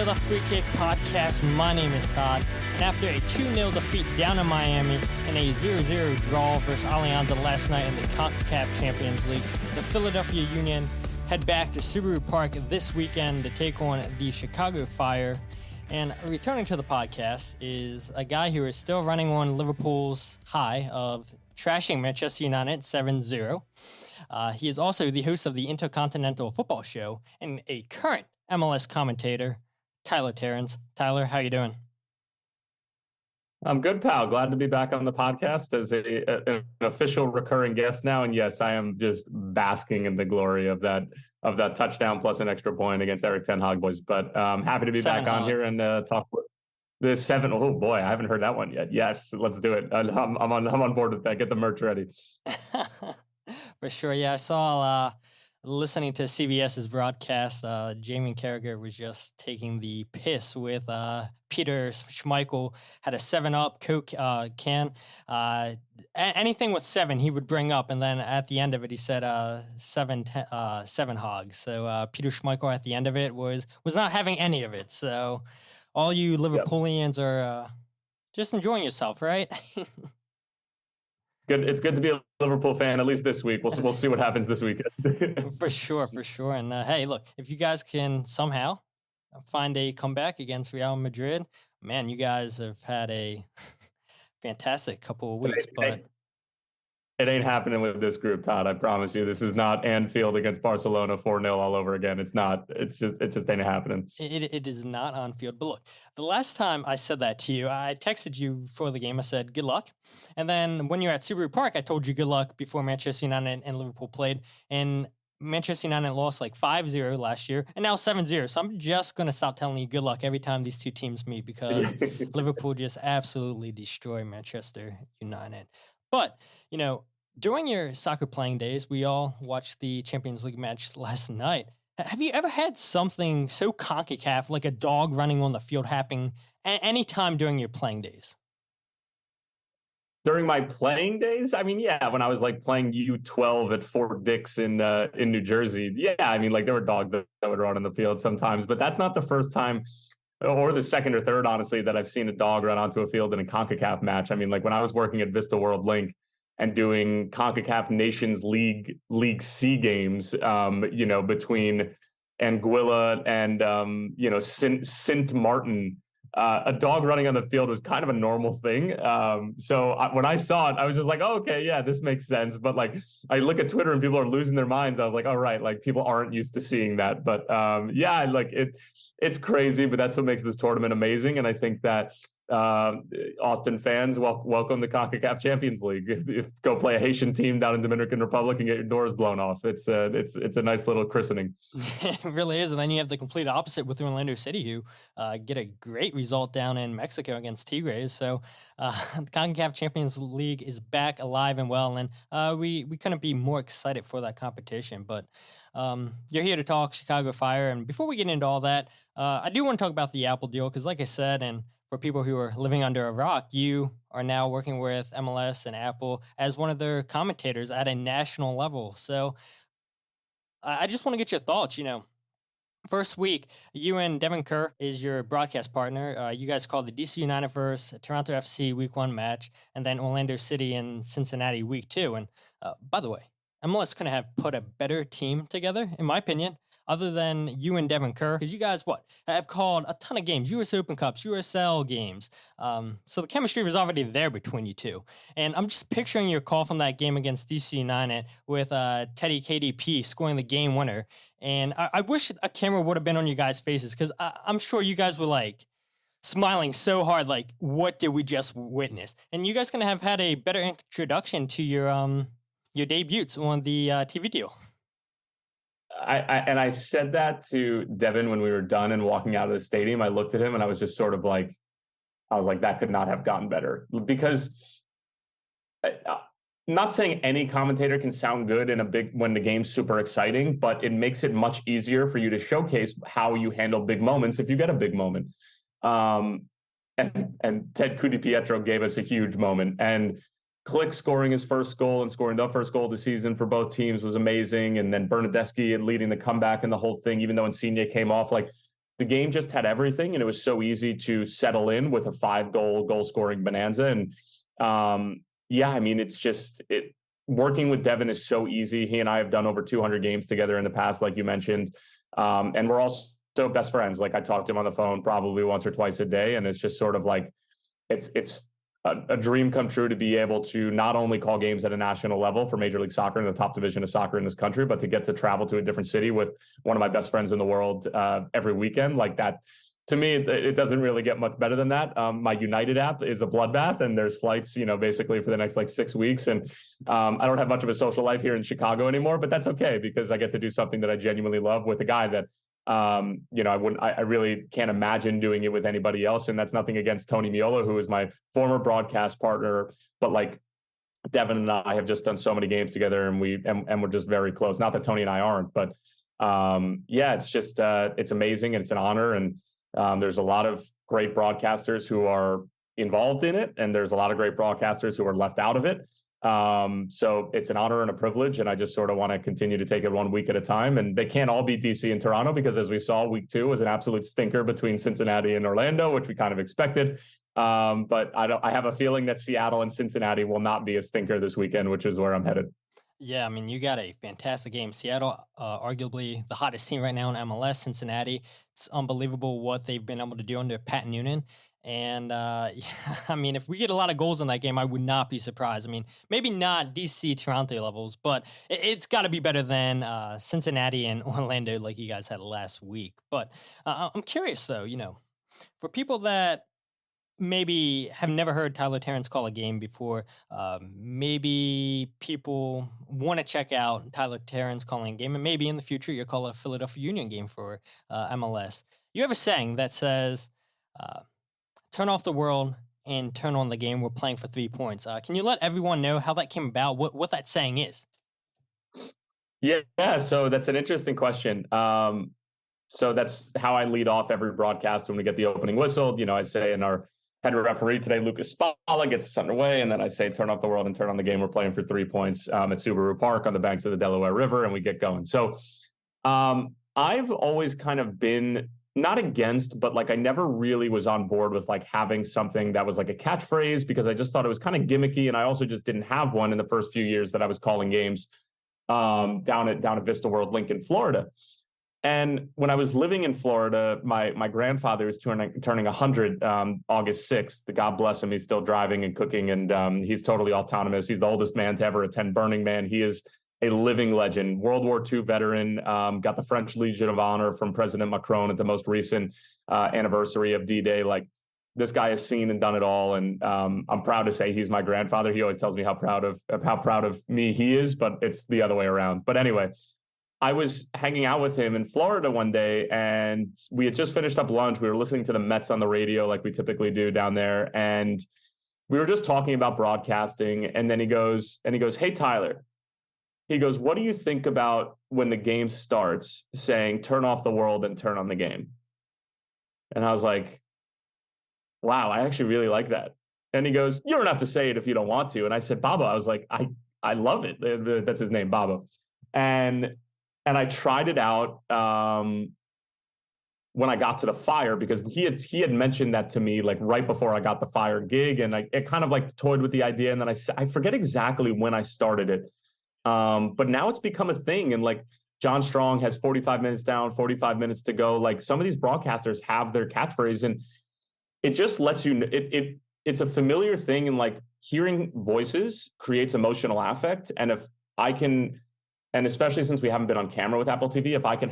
to the Free Kick Podcast. My name is Todd, and after a 2-0 defeat down in Miami and a 0-0 draw versus Alianza last night in the CONCACAF Champions League, the Philadelphia Union head back to Subaru Park this weekend to take on the Chicago Fire. And returning to the podcast is a guy who is still running on Liverpool's high of trashing Manchester United 7-0. He is also the host of the Intercontinental Football Show and a current MLS commentator, Tyler Terens. Tyler, how you doing? I'm good, pal. Glad to be back on the podcast as an official recurring guest now. And yes, I am just basking in the glory of that touchdown plus an extra point against Eric Ten Hag boys. But happy to be back on here and talk the 7. Oh boy, I haven't heard that one yet. Yes, let's do it. I'm on board with that. Get the merch ready. For sure. Yeah, I saw listening to CBS's broadcast, Jamie Carragher was just taking the piss with Peter Schmeichel, had a 7-Up Coke can. Anything with 7 he would bring up, and then at the end of it he said 7 hogs. So Peter Schmeichel at the end of it was not having any of it. So all you Liverpoolians are just enjoying yourself, right? It's good to be a Liverpool fan, at least this week. We'll see what happens this weekend. For sure. And hey, look, if you guys can somehow find a comeback against Real Madrid, man, you guys have had a fantastic couple of weeks. But it ain't happening with this group, Todd. I promise you. This is not Anfield against Barcelona 4-0 all over again. It's not. It just ain't happening. It is not on field. But look, the last time I said that to you, I texted you before the game. I said, good luck. And then when you're at Subaru Park, I told you good luck before Manchester United and Liverpool played. And Manchester United lost like 5-0 last year and now 7-0. So I'm just going to stop telling you good luck every time these two teams meet because Liverpool just absolutely destroy Manchester United. But, you know, during your soccer playing days, we all watched the Champions League match last night. Have you ever had something so CONCACAF, like a dog running on the field, happening any time during your playing days? During my playing days? I mean, yeah, when I was like playing U12 at Fort Dix in New Jersey. Yeah, I mean, like there were dogs that would run on the field sometimes, but that's not the first time or the second or third, honestly, that I've seen a dog run onto a field in a CONCACAF match. I mean, like when I was working at Vista World Link and doing CONCACAF Nations League C games, between Anguilla and, Sint Maarten, a dog running on the field was kind of a normal thing. When I saw it, I was just like, oh, okay, yeah, this makes sense. But like, I look at Twitter and people are losing their minds. I was like, all right, like people aren't used to seeing that. But it's crazy, but that's what makes this tournament amazing. And I think that Austin fans, welcome the CONCACAF Champions League. Go play a Haitian team down in Dominican Republic and get your doors blown off. It's a nice little christening. It really is. And then you have the complete opposite with Orlando City, who get a great result down in Mexico against Tigres. So the CONCACAF Champions League is back alive and well. And we couldn't be more excited for that competition. But you're here to talk Chicago Fire. And before we get into all that, I do want to talk about the Apple deal because like I said, and for people who are living under a rock, you are now working with MLS and Apple as one of their commentators at a national level. So I just want to get your thoughts. You know, first week, you and Devon Kerr is your broadcast partner. You guys called the DC United versus Toronto FC week 1 match, and then Orlando City and Cincinnati week 2. And by the way, MLS couldn't have put a better team together, in my opinion, other than you and Devon Kerr, because you guys, have called a ton of games, U.S. Open Cups, USL games. So the chemistry was already there between you two. And I'm just picturing your call from that game against DC United with Teddy KDP scoring the game winner. And I wish a camera would have been on you guys' faces, because I'm sure you guys were like smiling so hard, like, what did we just witness? And you guys going to have had a better introduction to your debuts on the TV deal. I said that to Devon when we were done and walking out of the stadium. I looked at him and I was just sort of like, that could not have gotten better, because not saying any commentator can sound good when the game's super exciting, but it makes it much easier for you to showcase how you handle big moments if you get a big moment. And Ted Kudipietro gave us a huge moment, and Click scoring his first goal and scoring the first goal of the season for both teams was amazing. And then Bernadeschi leading the comeback and the whole thing, even though Insigne came off, like the game just had everything, and it was so easy to settle in with a 5-goal scoring bonanza. And yeah, I mean, working with Devon is so easy. He and I have done over 200 games together in the past, like you mentioned. And we're also best friends. Like, I talk to him on the phone probably once or twice a day. And it's just sort of like, it's a dream come true to be able to not only call games at a national level for Major League Soccer in the top division of soccer in this country, but to get to travel to a different city with one of my best friends in the world every weekend. Like that, to me, it doesn't really get much better than that. My United app is a bloodbath, and there's flights, basically for the next like 6 weeks. And I don't have much of a social life here in Chicago anymore, but that's okay, because I get to do something that I genuinely love with a guy that I really can't imagine doing it with anybody else. And that's nothing against Tony Meola, who is my former broadcast partner, but like Devon and I have just done so many games together, and we're just very close. Not that Tony and I aren't, but yeah, it's just it's amazing, and it's an honor. And there's a lot of great broadcasters who are involved in it, and there's a lot of great broadcasters who are left out of it. So it's an honor and a privilege, and I just sort of want to continue to take it 1 week at a time. And they can't all be DC and Toronto, because as we saw, week 2 was an absolute stinker between Cincinnati and Orlando, which we kind of expected. But I have a feeling that Seattle and Cincinnati will not be a stinker this weekend, which is where I'm headed. Yeah, I mean, you got a fantastic game. Seattle, arguably the hottest team right now in MLS. Cincinnati, it's unbelievable what they've been able to do under Pat Noonan. And yeah, I mean, if we get a lot of goals in that game, I would not be surprised. I mean, maybe not DC Toronto levels, but it's got to be better than Cincinnati and Orlando, like you guys had last week. But I'm curious, though, for people that maybe have never heard Tyler Terens call a game before, maybe people want to check out Tyler Terens calling a game, and maybe in the future you'll call a Philadelphia Union game for MLS. You have a saying that says, turn off the world and turn on the game. We're playing for 3 points. Can you let everyone know how that came about, what that saying is? Yeah, so that's an interesting question. So that's how I lead off every broadcast when we get the opening whistle. I say, in our head referee today, Lucas Spalla, gets us underway, and then I say, turn off the world and turn on the game. We're playing for 3 points at Subaru Park on the banks of the Delaware River, and we get going. So I've always kind of been not against, but like I never really was on board with like having something that was like a catchphrase, because I just thought it was kind of gimmicky, and I also just didn't have one in the first few years that I was calling games down at Vista World Lincoln, Florida. And when I was living in Florida, my grandfather was turning 100 August 6th. God bless him. He's still driving and cooking, and he's totally autonomous. He's the oldest man to ever attend Burning Man. He is a living legend, World War II veteran, got the French Legion of Honor from President Macron at the most recent anniversary of D-Day. Like, this guy has seen and done it all. And I'm proud to say he's my grandfather. He always tells me how proud of me he is, but it's the other way around. But anyway, I was hanging out with him in Florida one day, and we had just finished up lunch. We were listening to the Mets on the radio like we typically do down there. And we were just talking about broadcasting. And then he goes, "Hey, Tyler," he goes, "What do you think about when the game starts saying, turn off the world and turn on the game?" And I was like, wow, I actually really like that. And he goes, "You don't have to say it if you don't want to." And I said, "Baba," I was like, I love it. That's his name, Baba. And I tried it out when I got to the Fire, because he had mentioned that to me like right before I got the Fire gig, and it kind of like toyed with the idea. And then I forget exactly when I started it, but now it's become a thing. And like John Strong has 45 minutes down, 45 minutes to go. Like, some of these broadcasters have their catchphrase, and it just lets you. It's a familiar thing, and like hearing voices creates emotional affect. And if I can. And especially since we haven't been on camera with Apple TV, if I can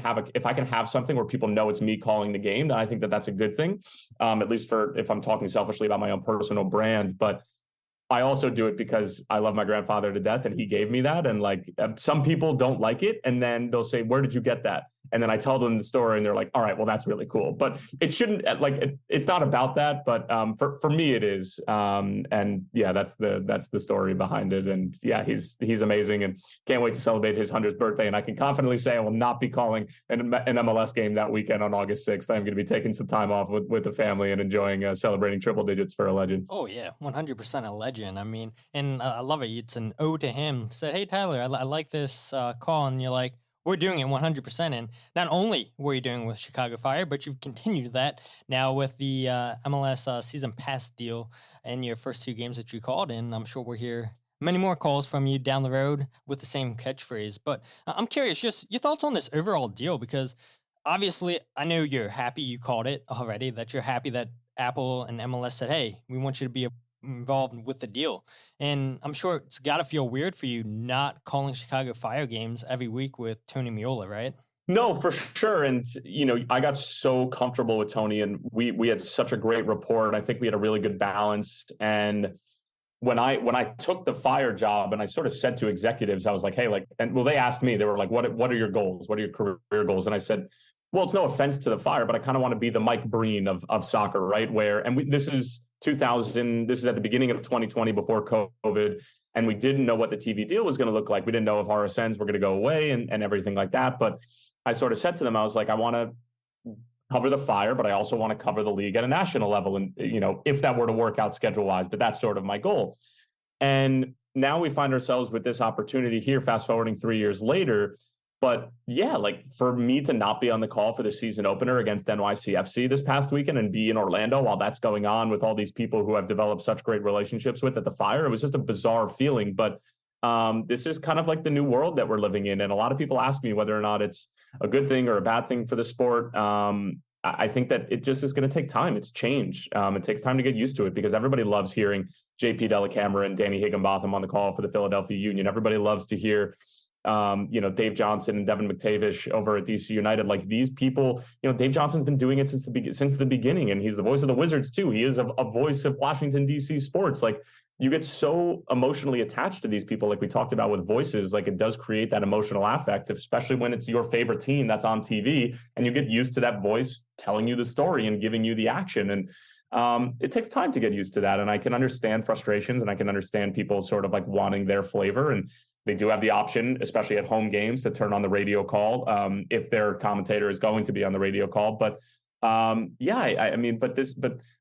have something where people know it's me calling the game, then I think that that's a good thing. At least for if I'm talking selfishly about my own personal brand. But I also do it because I love my grandfather to death, and he gave me that. And like, some people don't like it, and then they'll say, "Where did you get that?" And then I tell them the story, and they're like, "All right, well, that's really cool." But it shouldn't, like, it's not about that. But for me, it is. And yeah, that's the story behind it. And yeah, he's amazing, and can't wait to celebrate his 100th birthday. And I can confidently say I will not be calling an MLS game that weekend on August 6th. I'm going to be taking some time off with the family and enjoying celebrating triple digits for a legend. Oh yeah, 100% a legend. I mean, and I love it. It's an ode to him. Said, "Hey, Tyler, I like this call," and you're like, we're doing it 100%. And not only were you doing it with Chicago Fire, but you've continued that now with the MLS season pass deal in your first 2 games that you called in. I'm sure we'll hear many more calls from you down the road with the same catchphrase. But I'm curious, just your thoughts on this overall deal, because obviously I know you're happy you called it already, that you're happy that Apple and MLS said, hey, we want you to be involved with the deal. And I'm sure it's got to feel weird for you not calling Chicago Fire games every week with Tony Meola, right? No, for sure. And, I got so comfortable with Tony, and we had such a great rapport. I think we had a really good balance. And when I took the Fire job, and I sort of said to executives, I was like, hey, they asked me, they were like, what are your goals? What are your career goals? And I said, well, it's no offense to the Fire, but I kind of want to be the Mike Breen of soccer, right? This is 2000, this is at the beginning of 2020 before COVID, and we didn't know what the TV deal was going to look like. We didn't know if RSNs were going to go away and everything like that. But I sort of said to them, I was like, I want to cover the Fire, but I also want to cover the league at a national level. And, if that were to work out schedule wise, but that's sort of my goal. And now we find ourselves with this opportunity here, fast forwarding 3 years later. But yeah, for me to not be on the call for the season opener against NYCFC this past weekend and be in Orlando while that's going on with all these people who have developed such great relationships with at the Fire, it was just a bizarre feeling. But this is kind of like the new world that we're living in. And a lot of people ask me whether or not it's a good thing or a bad thing for the sport. I think that it just is going to take time. It's change. It takes time to get used to it, because everybody loves hearing JP Dellacamera and Danny Higginbotham on the call for the Philadelphia Union. Everybody loves to hear Dave Johnson and Devin McTavish over at DC United. Like, these people, Dave Johnson's been doing it since the beginning, and he's the voice of the Wizards too. He is a voice of Washington, DC sports. Like, you get so emotionally attached to these people, like we talked about with voices. Like, it does create that emotional affect, especially when it's your favorite team that's on TV, and you get used to that voice telling you the story and giving you the action. And it takes time to get used to that. And I can understand frustrations, and I can understand people sort of like wanting their flavor. And they do have the option, especially at home games, to turn on the radio call if their commentator is going to be on the radio call. But but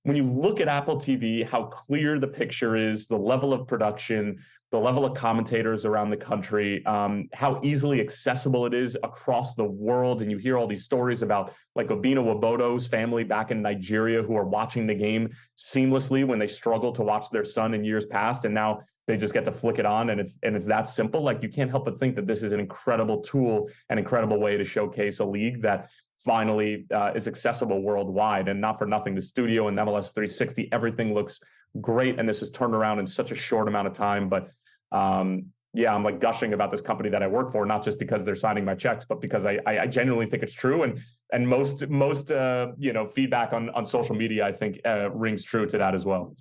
when you look at Apple TV, how clear the picture is, the level of production, the level of commentators around the country, how easily accessible it is across the world. And you hear all these stories about like Obina Wabodo's family back in Nigeria who are watching the game seamlessly when they struggled to watch their son in years past. And now they just get to flick it on, and it's that simple. Like, you can't help but think that this is an incredible tool, an incredible way to showcase a league that finally is accessible worldwide. And not for nothing, the studio and MLS 360, everything looks great. And this is turned around in such a short amount of time. But I'm like gushing about this company that I work for, not just because they're signing my checks, but because I genuinely think it's true. And most feedback on social media, I think rings true to that as well.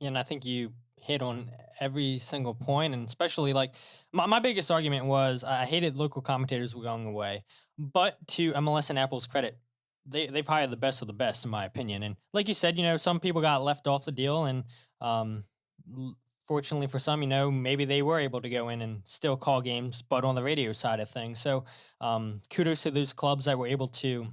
Yeah, and I think you hit on every single point, and especially like my biggest argument was I hated local commentators were going away, but to MLS and Apple's credit, they've hired the best of the best, in my opinion. And like you said, some people got left off the deal, and fortunately for some, maybe they were able to go in and still call games, but on the radio side of things. So kudos to those clubs that were able to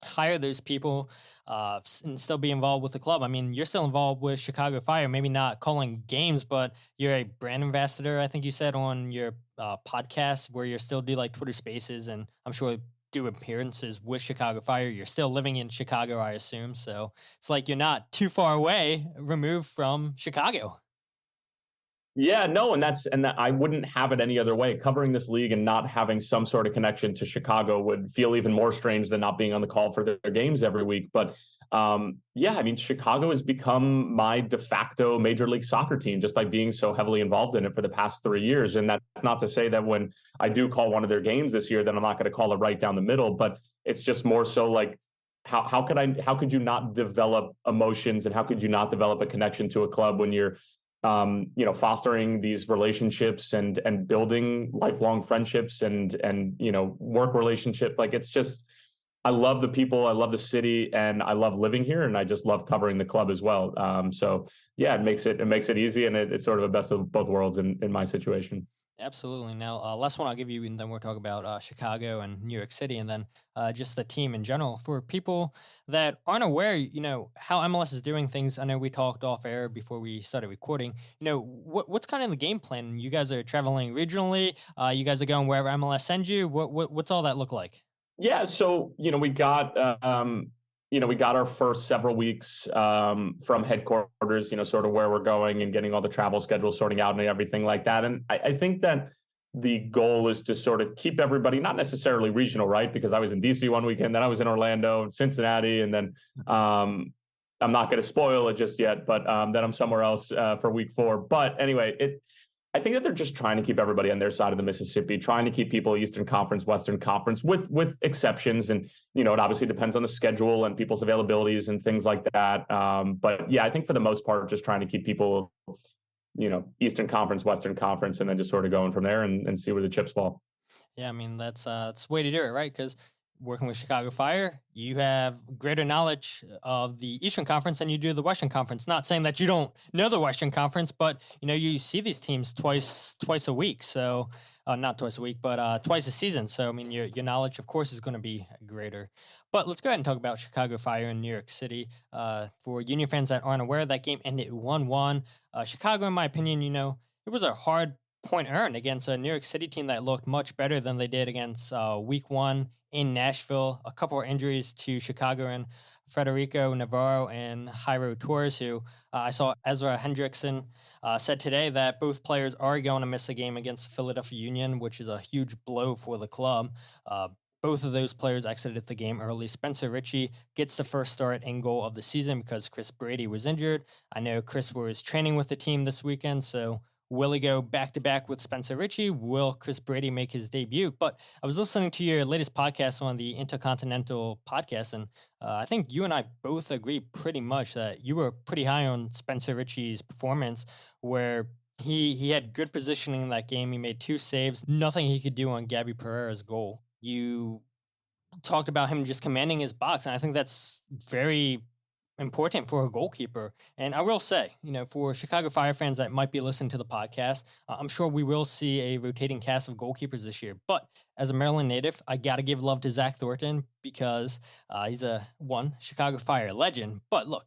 hire those people and still be involved with the club. I mean, you're still involved with Chicago Fire, maybe not calling games, but you're a brand ambassador, I think you said, on your podcast, where you still do like Twitter Spaces, and I'm sure do appearances with Chicago Fire. You're still living in Chicago, I assume. So it's like you're not too far away removed from Chicago. Yeah, no, and that I wouldn't have it any other way. Covering this league and not having some sort of connection to Chicago would feel even more strange than not being on the call for their games every week. But Chicago has become my de facto Major League Soccer team just by being so heavily involved in it for the past 3 years. And that's not to say that when I do call one of their games this year, then I'm not going to call it right down the middle. But it's just more so like, how could you not develop emotions, and how could you not develop a connection to a club when you're fostering these relationships and building lifelong friendships and work relationship. Like, it's just, I love the people, I love the city, and I love living here, and I just love covering the club as well. So yeah, it makes it easy, and it's sort of a best of both worlds in my situation. Absolutely. Now, last one I'll give you, and then we'll talk about Chicago and New York City, and then just the team in general. For people that aren't aware, how MLS is doing things. I know we talked off air before we started recording. What's kind of the game plan? You guys are traveling regionally. You guys are going wherever MLS sends you. What's all that look like? Yeah, so we got our first several weeks from headquarters, sort of where we're going and getting all the travel schedules sorting out and everything like that. And I think that the goal is to sort of keep everybody, not necessarily regional, right? Because I was in DC one weekend, then I was in Orlando, Cincinnati, and then I'm not going to spoil it just yet, but then I'm somewhere else for week 4. But anyway, I think that they're just trying to keep everybody on their side of the Mississippi, trying to keep people Eastern Conference, Western Conference, with exceptions. And, it obviously depends on the schedule and people's availabilities and things like that. But yeah, I think for the most part, just trying to keep people, Eastern Conference, Western Conference, and then just sort of going from there and see where the chips fall. Yeah, I mean that's the way to do it, right? Because working with Chicago Fire, you have greater knowledge of the Eastern Conference than you do the Western Conference. Not saying that you don't know the Western Conference, but you see these teams twice a week. So not twice a week, but twice a season. So I mean, your knowledge, of course, is going to be greater. But let's go ahead and talk about Chicago Fire in New York City. For Union fans that aren't aware, that game ended 1-1. Chicago, in my opinion, it was a hard point earned against a New York City team that looked much better than they did against week 1 in Nashville. A couple of injuries to Chicago and Federico Navarro and Jairo Torres, who I saw Ezra Hendrickson said today that both players are going to miss a game against the Philadelphia Union, which is a huge blow for the club. Both of those players exited the game early. Spencer Ritchie gets the first start and goal of the season because Chris Brady was injured. I know Chris was training with the team this weekend, so will he go back-to-back with Spencer Ritchie? Will Chris Brady make his debut? But I was listening to your latest podcast on the Intercontinental podcast, and I think you and I both agree pretty much that you were pretty high on Spencer Ritchie's performance, where he had good positioning in that game. He made 2 saves, nothing he could do on Gabby Pereira's goal. You talked about him just commanding his box, and I think that's very important for a goalkeeper. And I will say, for Chicago Fire fans that might be listening to the podcast, I'm sure we will see a rotating cast of goalkeepers this year. But as a Maryland native, I got to give love to Zach Thornton because he's a Chicago Fire legend. But look,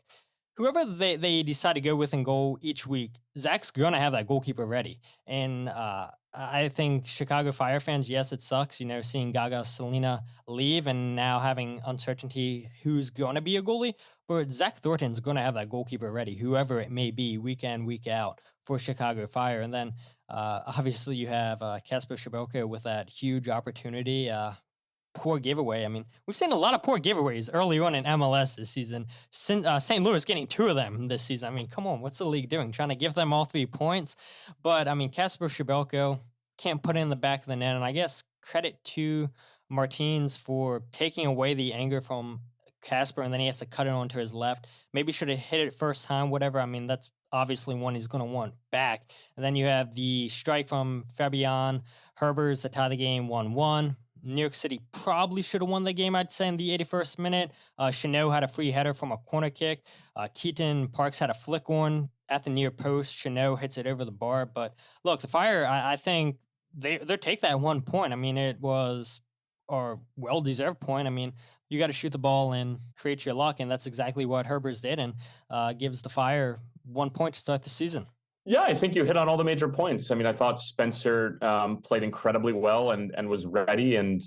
whoever they decide to go with in goal each week, Zach's going to have that goalkeeper ready. And I think Chicago Fire fans, yes, it sucks, seeing Gaga Selena leave and now having uncertainty who's going to be a goalie. But Zach Thornton's going to have that goalkeeper ready, whoever it may be, week in, week out for Chicago Fire. And then obviously you have Kasper Schmeichel with that huge opportunity. Poor giveaway. I mean, we've seen a lot of poor giveaways early on in MLS this season. St. Louis getting 2 of them this season. I mean, come on, what's the league doing? Trying to give them all 3 points? But, I mean, Kasper Schmeichel can't put it in the back of the net. And I guess credit to Martins for taking away the anger from Kasper, and then he has to cut it onto his left. Maybe should have hit it first time, whatever. I mean, that's obviously one he's going to want back. And then you have the strike from Fabian Herbers to tie the game 1-1. New York City probably should have won the game, I'd say, in the 81st minute. Chanot had a free header from a corner kick. Keaton Parks had a flick on at the near post. Chanot hits it over the bar. But look, the Fire, I think they'll take that 1 point. I mean, it was a well-deserved point. I mean, you got to shoot the ball and create your luck, and that's exactly what Herbers did, and gives the Fire 1 point to start the season. Yeah, I think you hit on all the major points. I mean, I thought Spencer played incredibly well and was ready and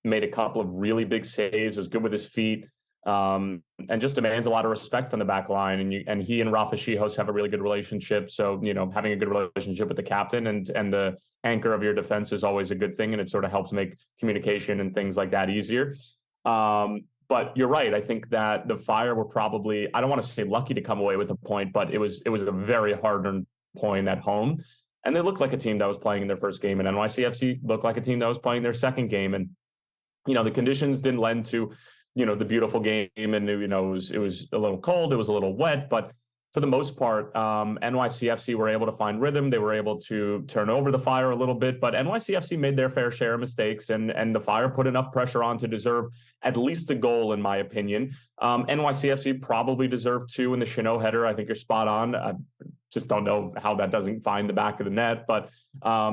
made a couple of really big saves, was good with his feet, and just demands a lot of respect from the back line. And he and Rafa Schihos have a really good relationship. So, having a good relationship with the captain and the anchor of your defense is always a good thing. And it sort of helps make communication and things like that easier. But you're right. I think that the Fire were probably, I don't want to say lucky to come away with a point, but it was a very hard-earned point at home. And they looked like a team that was playing in their first game. And NYCFC looked like a team that was playing their second game. And, the conditions didn't lend to, the beautiful game. And, it was a little cold. It was a little wet. But for the most part, NYCFC were able to find rhythm. They were able to turn over the Fire a little bit, but NYCFC made their fair share of mistakes, and the Fire put enough pressure on to deserve at least a goal, in my opinion. NYCFC probably deserved 2 in the Chanot header. I think you're spot on. just don't know how that doesn't find the back of the net. But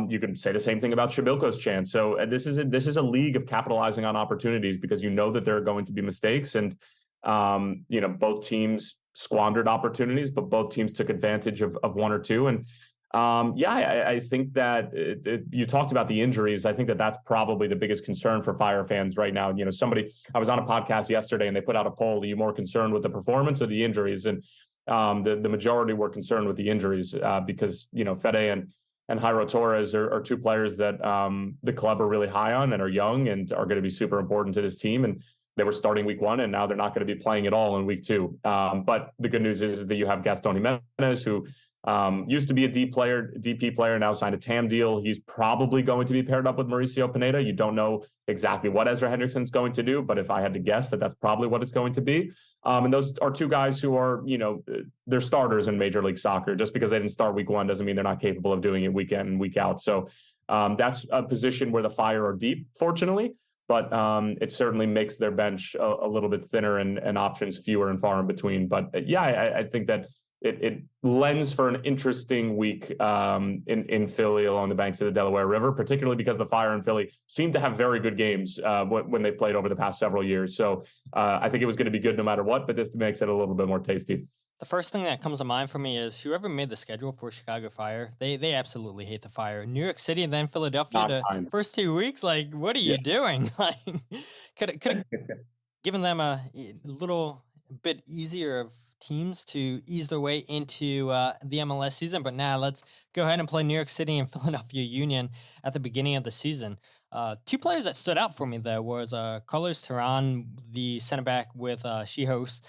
you can say the same thing about Shabilko's chance. So this is a league of capitalizing on opportunities, because you know that there are going to be mistakes, and both teams squandered opportunities, but both teams took advantage of one or two. And I think that you talked about the injuries. I think that that's probably the biggest concern for Fire fans right now. I was on a podcast yesterday and they put out a poll: are you more concerned with the performance or the injuries? And the majority were concerned with the injuries, because Fede and Jairo Torres are two players that the club are really high on and are young and are going to be super important to this team. And they were starting week 1, and now they're not going to be playing at all in week 2. But the good news is that you have Gaston Jimenez, who used to be a DP player, now signed a TAM deal. He's probably going to be paired up with Mauricio Pineda. You don't know exactly what Ezra Hendrickson's going to do, but if I had to guess, that's probably what it's going to be. And those are two guys who are, they're starters in Major League Soccer. Just because they didn't start week 1 doesn't mean they're not capable of doing it week in and week out. So that's a position where the Fire are deep, fortunately. But it certainly makes their bench a little bit thinner and options fewer and far in between. But I think that it lends for an interesting week in Philly along the banks of the Delaware River, particularly because the Fire in Philly seem to have very good games when they played over the past several years. So I think it was going to be good no matter what, but this makes it a little bit more tasty. The first thing that comes to mind for me is whoever made the schedule for Chicago Fire, they absolutely hate the Fire. New York City and then Philadelphia, the first 2 weeks, like, what are you doing? Like, could have given them a little bit easier of teams to ease their way into the MLS season. But now let's go ahead and play New York City and Philadelphia Union at the beginning of the season. Two players that stood out for me, though, was Carlos Terens, the center back with Shihas.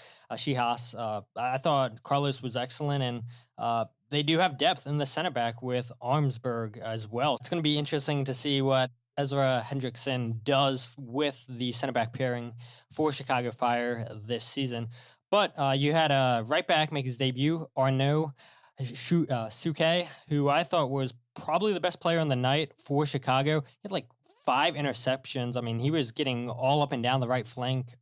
I thought Carlos was excellent, and they do have depth in the center back with Armsberg as well. It's going to be interesting to see what Ezra Hendrickson does with the center back pairing for Chicago Fire this season. But you had a right back make his debut, Arnaud Suke, who I thought was probably the best player on the night for Chicago. He had like 5 interceptions. I mean, he was getting all up and down the right flank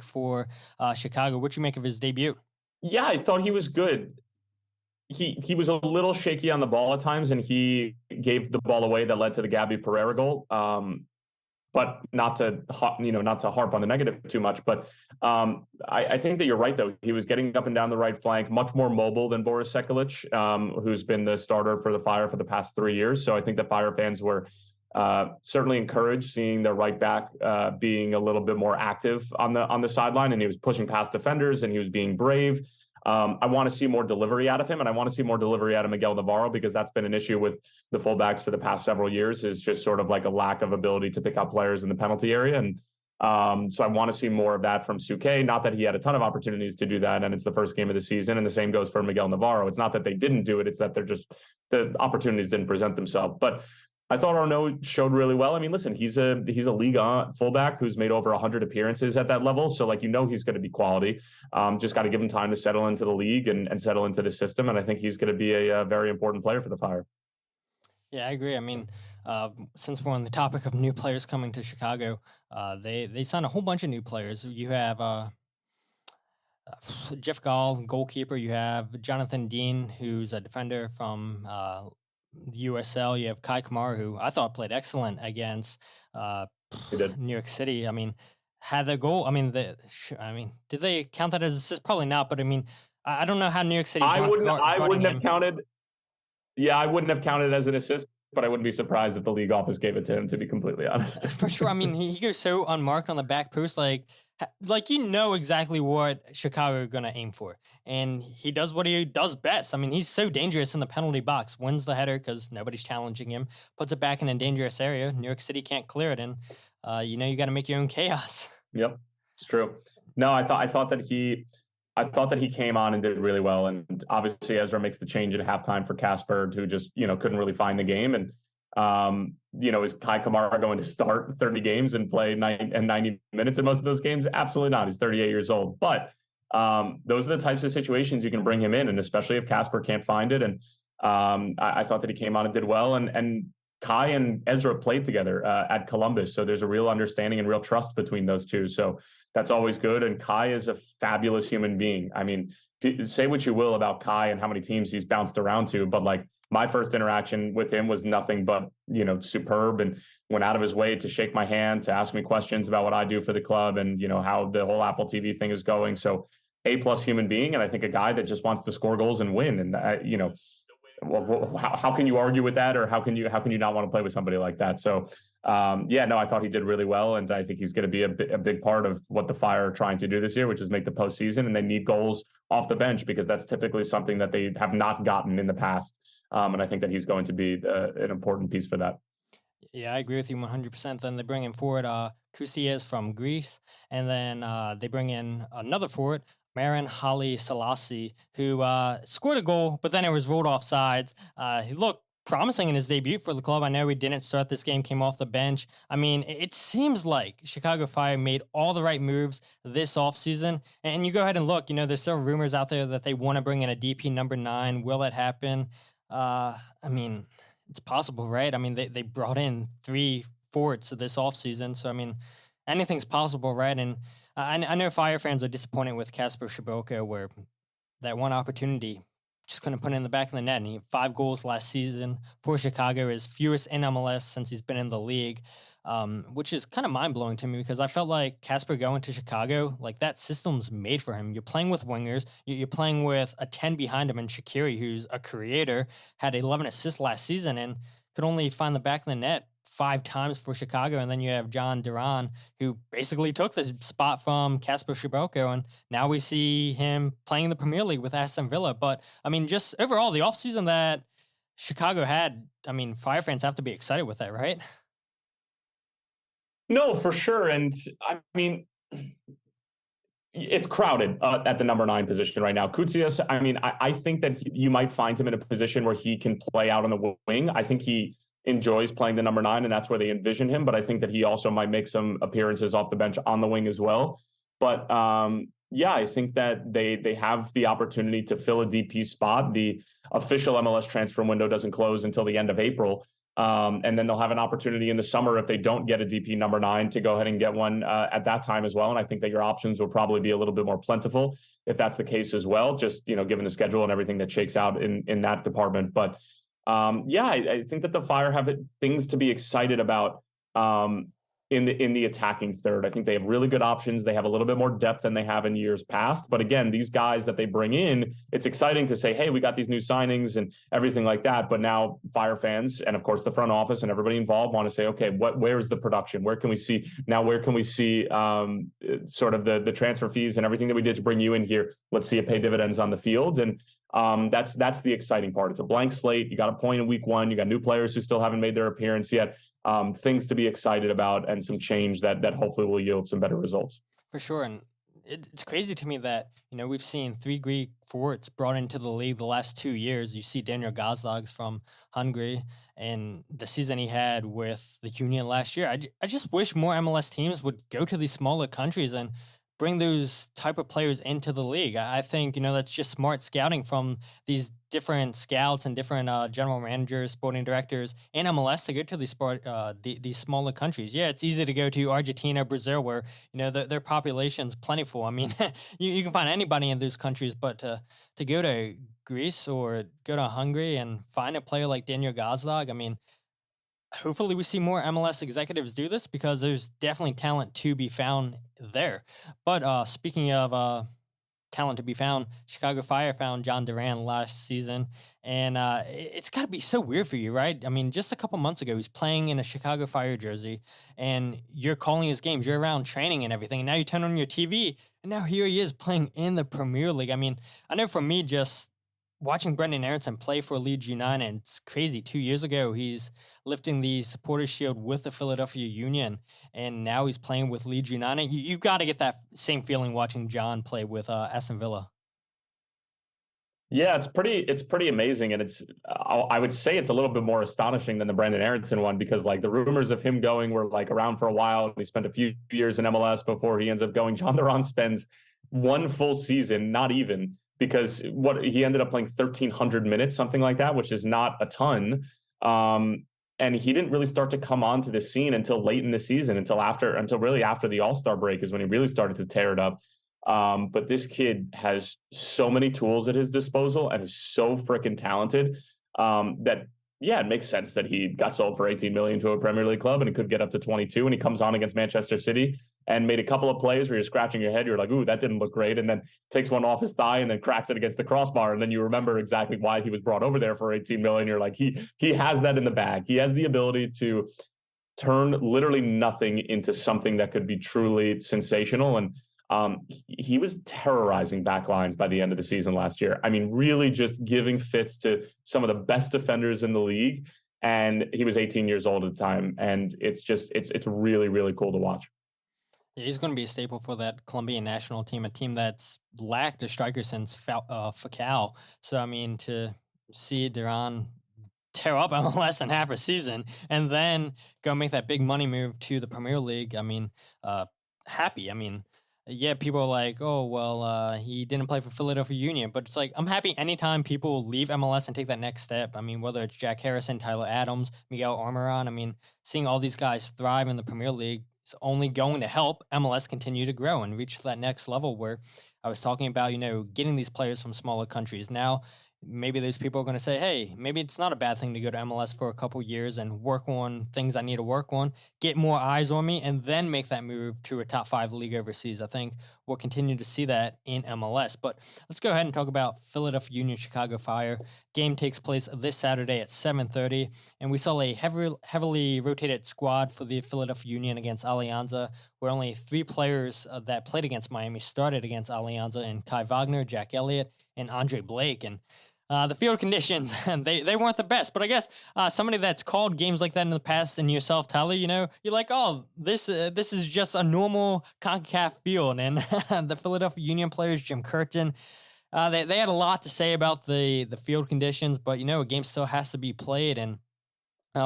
for Chicago. What you make of his debut? Yeah, I thought he was good. He was a little shaky on the ball at times, and he gave the ball away that led to the Gabby Pereira goal. But not to harp on the negative too much. But I think that you're right, though. He was getting up and down the right flank, much more mobile than Boris Sekulic, who's been the starter for the Fire for the past 3 years. So I think the Fire fans were certainly encouraged seeing their right back being a little bit more active on the sideline, and he was pushing past defenders and he was being brave. I want to see more delivery out of him, and I want to see more delivery out of Miguel Navarro, because that's been an issue with the fullbacks for the past several years, is just sort of like a lack of ability to pick out players in the penalty area. And so I want to see more of that from Suke. Not that he had a ton of opportunities to do that, and it's the first game of the season, and the same goes for Miguel Navarro. It's not that they didn't do it, it's that the opportunities didn't present themselves. But I thought Arnaud showed really well. I mean, listen, he's a Liga fullback who's made over 100 appearances at that level. So he's going to be quality. Just got to give him time to settle into the league and settle into the system. And I think he's going to be a very important player for the Fire. Yeah, I agree. I mean, since we're on the topic of new players coming to Chicago, they signed a whole bunch of new players. You have Jeff Gall, goalkeeper. You have Jonathan Dean, who's a defender from USL. You have Kai Kamara, who I thought played excellent against New York City. I mean, had the goal. I mean, did they count that as assist? Probably not. But I mean, I don't know how New York City. I wouldn't have counted. Yeah, I wouldn't have counted as an assist, but I wouldn't be surprised if the league office gave it to him, to be completely honest. For sure. I mean, he goes so unmarked on the back post, like exactly what Chicago are going to aim for. And he does what he does best. I mean, he's so dangerous in the penalty box, wins the header because nobody's challenging him, puts it back in a dangerous area. New York City can't clear it. And, you got to make your own chaos. Yep, it's true. No, I thought that he came on and did really well. And obviously Ezra makes the change at halftime for Casper, who just, couldn't really find the game. And, is Kai Kamara going to start 30 games and play 90 minutes in most of those games? Absolutely not. He's 38 years old. But those are the types of situations you can bring him in, and especially if Casper can't find it. And I thought that he came on and did well. And Kai and Ezra played together at Columbus. So there's a real understanding and real trust between those two. So that's always good. And Kai is a fabulous human being. I mean, say what you will about Kai and how many teams he's bounced around to, but like my first interaction with him was nothing but, superb, and went out of his way to shake my hand, to ask me questions about what I do for the club and, how the whole Apple TV thing is going. So A+ human being. And I think a guy that just wants to score goals and win. And, how can you argue with that? Or how can you not want to play with somebody like that? So, I thought he did really well. And I think he's going to be a big part of what the Fire are trying to do this year, which is make the postseason. And they need goals off the bench because that's typically something that they have not gotten in the past. And I think that he's going to be an important piece for that. Yeah, I agree with you 100%. Then they bring in forward Kusias from Greece, and then they bring in another forward, Marin Hali Selassie, who scored a goal, but then it was ruled offsides. He looked promising in his debut for the club. I know he didn't start this game, came off the bench. I mean, it seems like Chicago Fire made all the right moves this offseason. And you go ahead and look, there's still rumors out there that they want to bring in a DP number 9. Will it happen? I mean, it's possible, right? I mean, they brought in 3 forwards this offseason. So, I mean, anything's possible, right? And I know Fire fans are disappointed with Kasper Schmeichel, where that one opportunity just couldn't put it in the back of the net. And he had 5 goals last season for Chicago, his fewest in MLS since he's been in the league, which is kind of mind-blowing to me because I felt like Kasper going to Chicago, like that system's made for him. You're playing with wingers. You're playing with a 10 behind him, and Shaqiri, who's a creator, had 11 assists last season and could only find the back of the net 5 times for Chicago. And then you have Jhon Duran, who basically took the spot from Kasper Schmeichel, and now we see him playing the Premier League with Aston Villa. But, I mean, just overall, the offseason that Chicago had, I mean, Fire fans have to be excited with that, right? No, for sure. And, I mean, it's crowded at the number 9 position right now. Kutsias, I mean, I think that you might find him in a position where he can play out on the wing. I think he enjoys playing the number 9, and that's where they envision him. But I think that he also might make some appearances off the bench on the wing as well. But I think that they have the opportunity to fill a DP spot. The official MLS transfer window doesn't close until the end of April. And then they'll have an opportunity in the summer, if they don't get a DP number 9, to go ahead and get one at that time as well. And I think that your options will probably be a little bit more plentiful if that's the case as well, just, given the schedule and everything that shakes out in that department. But I think that the Fire have things to be excited about in the attacking third. I think they have really good options. They have a little bit more depth than they have in years past. But again, these guys that they bring in, it's exciting to say, hey, we got these new signings and everything like that. But now Fire fans, and of course the front office and everybody involved, want to say, okay, where's the production? Where can we see sort of the transfer fees and everything that we did to bring you in here? Let's see it pay dividends on the field. And that's the exciting part. It's a blank slate. You got a point in week 1. You got new players who still haven't made their appearance yet. Things to be excited about, and some change that hopefully will yield some better results. For sure. And it's crazy to me that, we've seen 3 Greek forwards brought into the league the last 2 years. You see Daniel Gazdags from Hungary, and the season he had with the Union last year. I just wish more MLS teams would go to these smaller countries and bring those type of players into the league. I think, that's just smart scouting from these different scouts and different general managers, sporting directors in MLS to go to these smaller countries. Yeah, it's easy to go to Argentina, Brazil, where, their population's plentiful. I mean, you can find anybody in those countries, but to go to Greece or go to Hungary and find a player like Daniel Gazdag, I mean, hopefully we see more MLS executives do this, because there's definitely talent to be found there. But speaking of talent to be found, Chicago Fire found Jhon Duran last season, and it's got to be so weird for you, right? I mean, just a couple months ago, he's playing in a Chicago Fire jersey, and you're calling his games, you're around training and everything, and now you turn on your TV, and now here he is playing in the Premier League. I mean, I know for me, just watching Brenden Aaronson play for Leeds United, it's crazy. 2 years ago, he's lifting the Supporters Shield with the Philadelphia Union, and now he's playing with Leeds United. You got to get that same feeling watching Jhon play with Aston Villa. Yeah, it's pretty amazing, and I would say it's a little bit more astonishing than the Brenden Aaronson one, because like the rumors of him going were like around for a while, and he spent a few years in MLS before he ends up going. Jhon Duran spends 1 full season, not even, because he ended up playing 1,300 minutes, something like that, which is not a ton. And he didn't really start to come onto the scene until late in the season, until really after the All-Star break is when he really started to tear it up. But this kid has so many tools at his disposal and is so freaking talented that, yeah, it makes sense that he got sold for 18 million to a Premier League club and it could get up to 22. And he comes on against Manchester City and made a couple of plays where you're scratching your head. You're like, ooh, that didn't look great. And then takes one off his thigh and then cracks it against the crossbar. And then you remember exactly why he was brought over there for 18 million. You're like, he has that in the bag. He has the ability to turn literally nothing into something that could be truly sensational. And he was terrorizing backlines by the end of the season last year. I mean, really just giving fits to some of the best defenders in the league. And he was 18 years old at the time. And it's really, really cool to watch. He's going to be a staple for that Colombian national team, a team that's lacked a striker since Falcao. So, I mean, to see Duran tear up MLS in half a season and then go make that big money move to the Premier League, I mean, happy. I mean, yeah, people are like, oh, well, he didn't play for Philadelphia Union. But it's like, I'm happy anytime people leave MLS and take that next step. I mean, whether it's Jack Harrison, Tyler Adams, Miguel Almiron, I mean, seeing all these guys thrive in the Premier League is only going to help MLS continue to grow and reach that next level where I was talking about, getting these players from smaller countries. Now, maybe those people are going to say, hey, maybe it's not a bad thing to go to MLS for a couple years and work on things I need to work on, get more eyes on me, and then make that move to a top 5 league overseas. I think we'll continue to see that in MLS. But let's go ahead and talk about Philadelphia Union Chicago Fire. Game takes place this Saturday at 7:30, and we saw a heavily rotated squad for the Philadelphia Union against Alianza, where only 3 players that played against Miami started against Alianza, and Kai Wagner, Jack Elliott, and Andre Blake. And the field conditions, they weren't the best, but I guess somebody that's called games like that in the past, and yourself, Tyler, you're like, oh, this is just a normal CONCACAF field. And the Philadelphia Union players, Jim Curtin, they had a lot to say about the field conditions, but a game still has to be played, and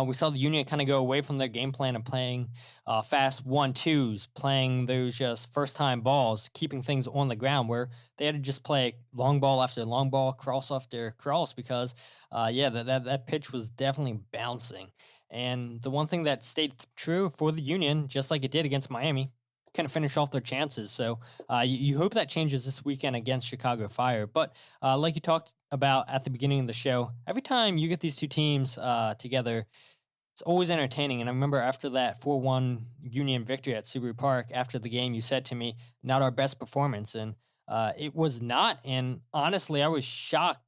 we saw the Union kind of go away from their game plan of playing fast 1-2s, playing those just first-time balls, keeping things on the ground, where they had to just play long ball after long ball, cross after cross, because, that pitch was definitely bouncing. And the one thing that stayed true for the Union, just like it did against Miami, kind of finish off their chances. So you hope that changes this weekend against Chicago Fire. But like you talked about at the beginning of the show, every time you get these two teams together, it's always entertaining. And I remember after that 4-1 Union victory at Subaru Park, after the game, you said to me, not our best performance. And it was not. And honestly, I was shocked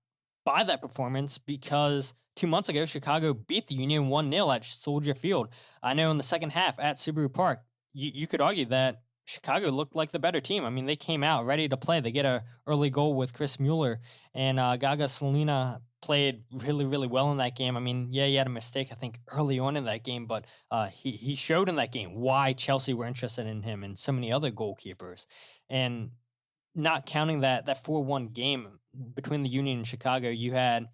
by that performance because 2 months ago, Chicago beat the Union 1-0 at Soldier Field. I know in the second half at Subaru Park, you could argue that Chicago looked like the better team. I mean, they came out ready to play. They get an early goal with Chris Mueller, and Gaga Salina played really, really well in that game. I mean, yeah, he had a mistake, I think, early on in that game, but he showed in that game why Chelsea were interested in him and so many other goalkeepers. And not counting that 4-1 game between the Union and Chicago, you had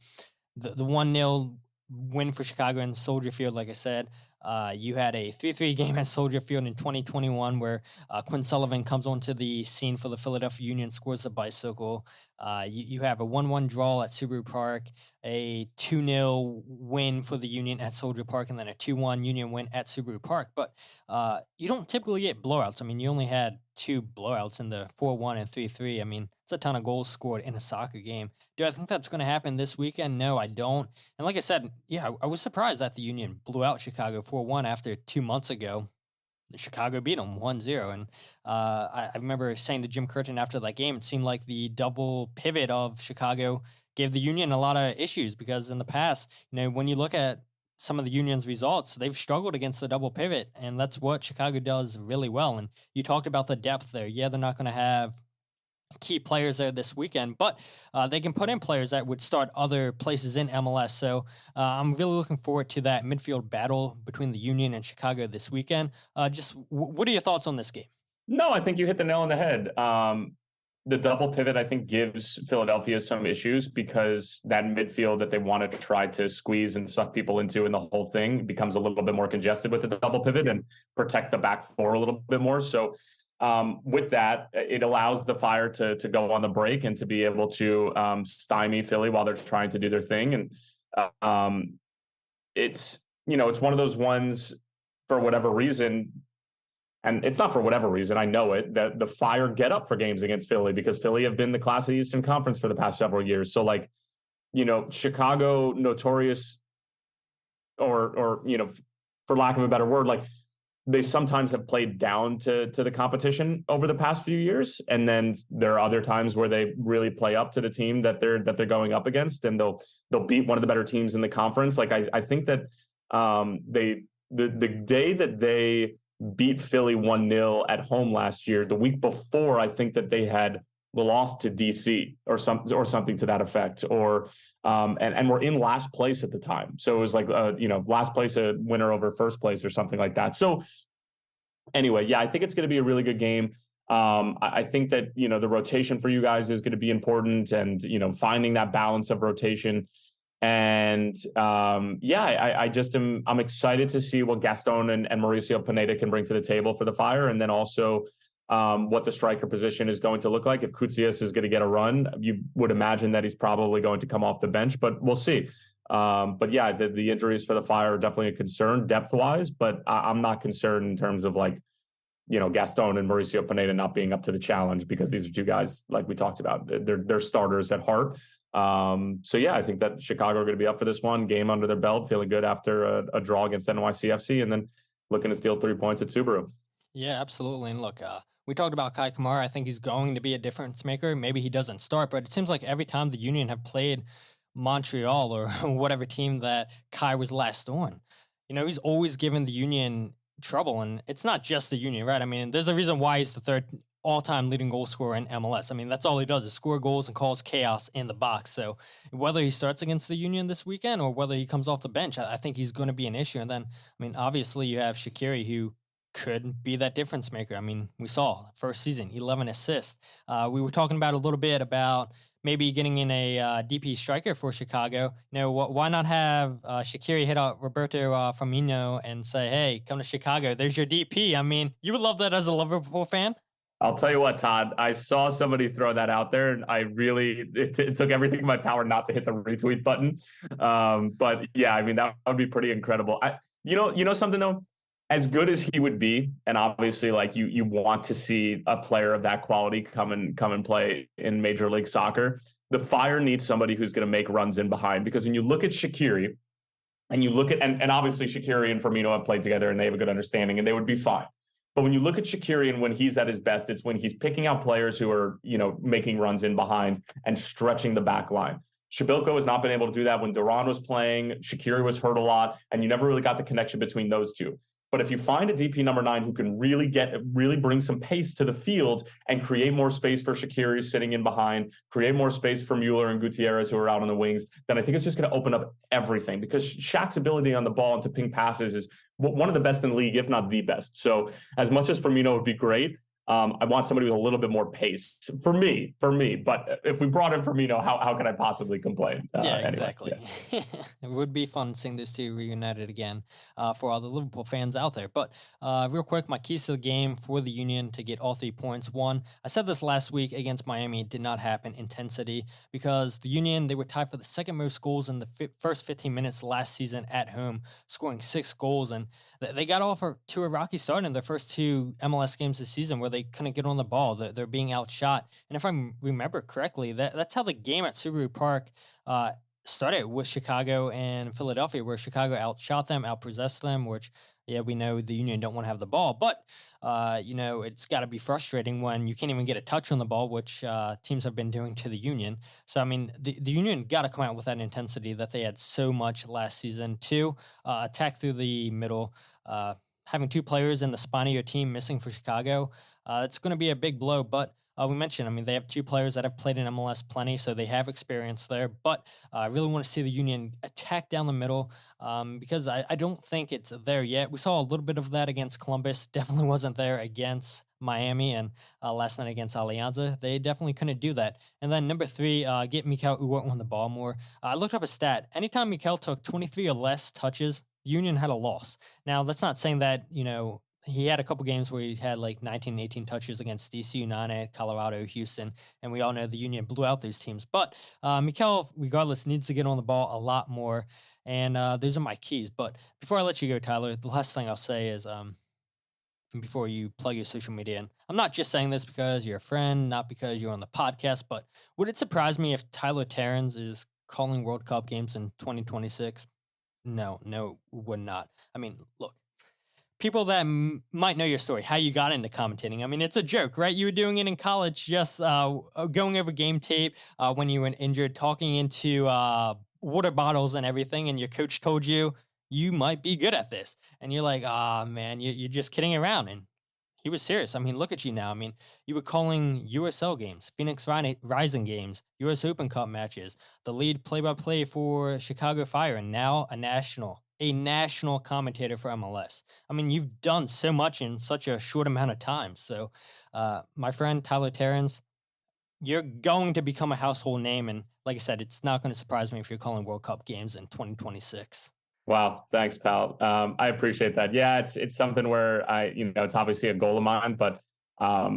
the 1-0 win for Chicago in Soldier Field, like I said. You had a 3-3 game at Soldier Field in 2021 where Quinn Sullivan comes onto the scene for the Philadelphia Union, scores a bicycle. You have a 1-1 draw at Subaru Park, a 2-0 win for the Union at Soldier Park, and then a 2-1 Union win at Subaru Park. But you don't typically get blowouts. I mean, you only had 2 blowouts in the 4-1 and 3-3. I mean, it's a ton of goals scored in a soccer game. Do I think that's going to happen this weekend? No, I don't. And like I said, yeah, I was surprised that the Union blew out Chicago 4-1 after 2 months ago. Chicago beat them 1-0. And I remember saying to Jim Curtin after that game, it seemed like the double pivot of Chicago gave the Union a lot of issues because in the past, when you look at some of the Union's results, they've struggled against the double pivot, and that's what Chicago does really well. And you talked about the depth there. Yeah, they're not going to have key players there this weekend, but they can put in players that would start other places in MLS. So I'm really looking forward to that midfield battle between the Union and Chicago this weekend. What are your thoughts on this game? No, I think you hit the nail on the head. The double pivot, I think, gives Philadelphia some issues because that midfield that they want to try to squeeze and suck people into and the whole thing becomes a little bit more congested with the double pivot and protect the back four a little bit more. So with that, it allows the Fire to go on the break and to be able to stymie Philly while they're trying to do their thing. And it's one of those ones, for whatever reason, and it's not for whatever reason, I know it, that the Fire get up for games against Philly because Philly have been the class of the Eastern Conference for the past several years. So like, Chicago, notorious, or for lack of a better word, like they sometimes have played down to the competition over the past few years, and then there are other times where they really play up to the team that they're going up against, and they'll beat one of the better teams in the conference. Like I think that the day that they beat Philly 1-0 at home last year, the week before, I think that they had lost to DC or something to that effect, or and we're in last place at the time. So it was like last place, a winner over first place or something like that. So anyway, yeah, I think it's going to be a really good game. I think that the rotation for you guys is going to be important, and finding that balance of rotation. And I'm excited to see what Gaston and Mauricio Pineda can bring to the table for the Fire, and then also what the striker position is going to look like. If Koutsias is going to get a run, you would imagine that he's probably going to come off the bench, but we'll see. But yeah, the injuries for the Fire are definitely a concern depth-wise, but I'm not concerned in terms of Gaston and Mauricio Pineda not being up to the challenge, because these are two guys, like we talked about, they're starters at heart. So yeah, I think that Chicago are going to be up for this one, game under their belt, feeling good after a draw against NYCFC, and then looking to steal 3 points at Subaru. Yeah, absolutely. And look, we talked about Kai Kamara. I think he's going to be a difference maker. Maybe he doesn't start, but it seems like every time the Union have played Montreal or whatever team that Kai was last on, he's always given the Union trouble. And it's not just the Union, right? I mean, there's a reason why he's the third all-time leading goal scorer in MLS. I mean, that's all he does is score goals and cause chaos in the box. So whether he starts against the Union this weekend or whether he comes off the bench, I think he's going to be an issue. And then, I mean, obviously you have Shaqiri, who could be that difference maker. I mean, we saw first season, 11 assists. We were talking about a little bit about maybe getting in a DP striker for Chicago. Why not have Shaqiri hit out Roberto Firmino and say, hey, come to Chicago, there's your DP. I mean, you would love that as a Liverpool fan. I'll tell you what, Todd, I saw somebody throw that out there, and it took everything in my power not to hit the retweet button. But yeah, I mean, that would be pretty incredible. Something though, as good as he would be, and obviously like you want to see a player of that quality come and play in Major League Soccer, the Fire needs somebody who's going to make runs in behind, because when you look at Shaqiri and you look at, and obviously Shaqiri and Firmino have played together and they have a good understanding and they would be fine. But when you look at Shaqiri and when he's at his best, it's when he's picking out players who are, making runs in behind and stretching the back line. Shabilko has not been able to do that. When Duran was playing, Shaqiri was hurt a lot, and you never really got the connection between those two. But if you find a DP number 9 who can really bring some pace to the field and create more space for Shaqiri sitting in behind, create more space for Mueller and Gutierrez who are out on the wings, then I think it's just going to open up everything, because Shaq's ability on the ball and to ping passes is one of the best in the league, if not the best. So as much as Firmino would be great, I want somebody with a little bit more pace for me. But if we brought in Firmino, how can I possibly complain? Exactly. Yeah. It would be fun seeing these two reunited again for all the Liverpool fans out there. But real quick, my keys to the game for the Union to get all 3 points. One, I said this last week against Miami, it did not happen. Intensity, because the Union, they were tied for the second most goals in the first 15 minutes last season at home, scoring 6 goals. And they got off to a rocky start in their first 2 MLS games this season, where they couldn't get on the ball. They're being outshot. And if I remember correctly, that's how the game at Subaru Park started with Chicago and Philadelphia, where Chicago outshot them, outpossessed them, which, yeah, we know the Union don't want to have the ball. But, it's got to be frustrating when you can't even get a touch on the ball, which teams have been doing to the Union. So, I mean, the Union got to come out with that intensity that they had so much last season. 2, attack through the middle. Having 2 players in the spine of your team missing for Chicago, it's going to be a big blow. But we mentioned, I mean, they have 2 players that have played in MLS plenty, so they have experience there. But I really want to see the Union attack down the middle, because I don't think it's there yet. We saw a little bit of that against Columbus. Definitely wasn't there against Miami, and last night against Alianza. They definitely couldn't do that. And then number 3, get Mikel Uhre on the ball more. I looked up a stat. Anytime Mikel took 23 or less touches, the Union had a loss. Now, that's not saying that, he had a couple games where he had like 19, 18 touches against DC United, Colorado, Houston, and we all know the Union blew out these teams. But Mikel, regardless, needs to get on the ball a lot more, and those are my keys. But before I let you go, Tyler, the last thing I'll say is before you plug your social media in. I'm not just saying this because you're a friend, not because you're on the podcast, but would it surprise me if Tyler Terens is calling World Cup games in 2026? No, it would not. I mean, look, people that might know your story, how you got into commentating. I mean, it's a joke, right? You were doing it in college, just going over game tape when you were injured, talking into water bottles and everything, and your coach told you might be good at this. And you're like, man, you're just kidding around. And he was serious. I mean, look at you now. I mean, you were calling USL games, Phoenix Rising games, US Open Cup matches, the lead play-by-play for Chicago Fire, and now a national commentator for MLS. I mean, you've done so much in such a short amount of time. So, my friend Tyler Terens, you're going to become a household name. And like I said, it's not going to surprise me if you're calling World Cup games in 2026. Wow. Thanks, pal. I appreciate that. Yeah, it's something where it's obviously a goal of mine, but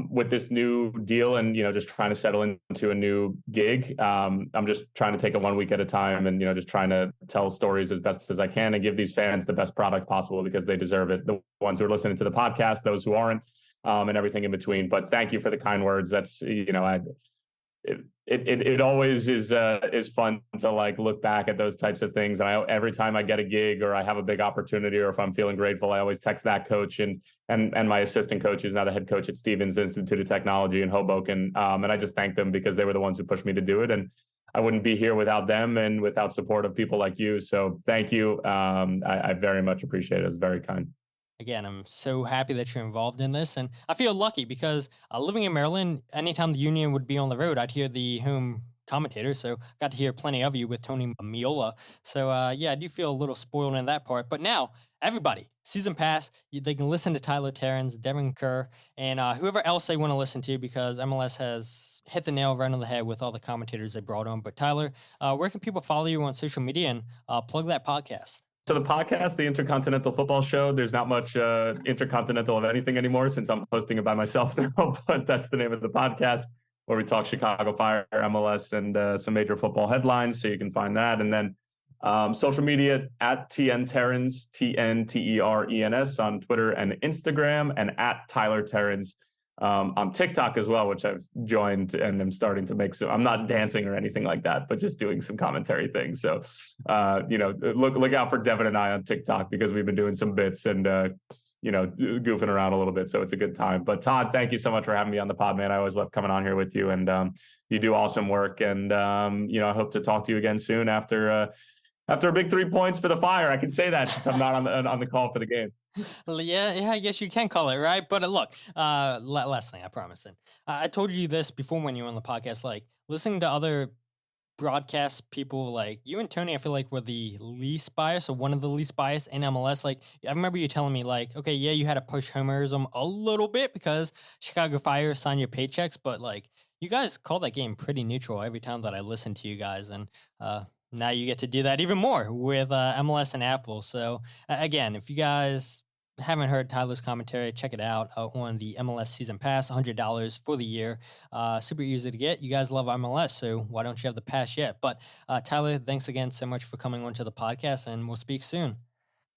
with this new deal and, just trying to settle into a new gig, I'm just trying to take it 1 week at a time and, just trying to tell stories as best as I can and give these fans the best product possible because they deserve it. The ones who are listening to the podcast, those who aren't, and everything in between. But thank you for the kind words. That's, it always is fun to like look back at those types of things. And every time I get a gig or I have a big opportunity, or if I'm feeling grateful, I always text that coach and my assistant coach, who's now the head coach at Stevens Institute of Technology in Hoboken. And I just thank them because they were the ones who pushed me to do it. And I wouldn't be here without them and without support of people like you. So thank you. I very much appreciate it. It's very kind. Again, I'm so happy that you're involved in this. And I feel lucky because living in Maryland, anytime the Union would be on the road, I'd hear the home commentator. So I got to hear plenty of you with Tony Miola. So yeah, I do feel a little spoiled in that part. But now, everybody, season pass, they can listen to Tyler Terens, Devon Kerr, and whoever else they want to listen to, because MLS has hit the nail right on the head with all the commentators they brought on. But Tyler, where can people follow you on social media and plug that podcast? So the podcast, the Intercontinental Football Show, there's not much intercontinental of anything anymore since I'm hosting it by myself now, but that's the name of the podcast, where we talk Chicago Fire, MLS, and some major football headlines. So you can find that. And then social media at TN Terens, TNTERENS on Twitter and Instagram, and at Tyler Terens on TikTok as well, which I've joined and I'm starting to make. So I'm not dancing or anything like that, but just doing some commentary things. So, look out for Devon and I on TikTok because we've been doing some bits and, goofing around a little bit. So it's a good time. But Todd, thank you so much for having me on the pod, man. I always love coming on here with you, and you do awesome work. And, I hope to talk to you again soon after a big 3 points for the Fire. I can say that since I'm not on the call for the game. Yeah, I guess you can call it, right? But look, last thing, I promise. And I told you this before when you were on the podcast, like listening to other broadcast people like you and Tony, I feel like were the least biased, or one of the least biased in MLS. Like, I remember you telling me like, okay, yeah, you had to push homerism a little bit because Chicago Fire signed your paychecks, but like you guys call that game pretty neutral every time that I listen to you guys. And, now you get to do that even more with MLS and Apple. So again, if you guys haven't heard Tyler's commentary, check it out on the MLS Season Pass, $100 for the year. Super easy to get. You guys love MLS, so why don't you have the pass yet? But Tyler, thanks again so much for coming onto the podcast, and we'll speak soon.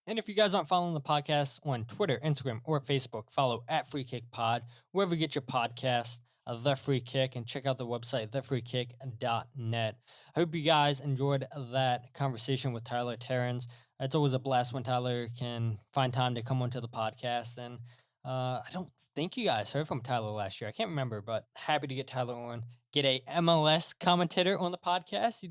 And if you guys aren't following the podcast on Twitter, Instagram, or Facebook, follow at Free Kick Pod, wherever you get your podcast. The Free Kick, and check out the website, thefreekick.net. I hope you guys enjoyed that conversation with Tyler Terens. It's always a blast when Tyler can find time to come onto the podcast. And I don't think you guys heard from Tyler last year. I can't remember, but happy to get Tyler on, get a MLS commentator on the podcast.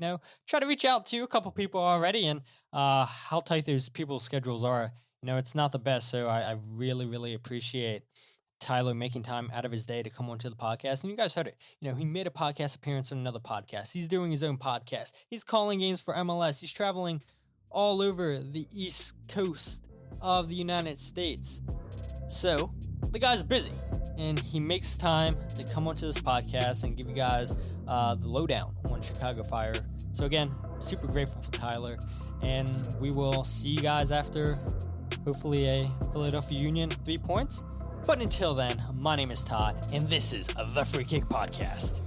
Try to reach out to a couple people already, and how tight those people's schedules are. It's not the best, so I really, really appreciate Tyler making time out of his day to come onto the podcast. And you guys heard it. He made a podcast appearance on another podcast. He's doing his own podcast. He's calling games for MLS. He's traveling all over the East Coast of the United States. So the guy's busy, and he makes time to come onto this podcast and give you guys the lowdown on Chicago Fire. So again, super grateful for Tyler, and we will see you guys after hopefully a Philadelphia Union 3 points. But until then, my name is Todd, and this is the Free Kick Podcast.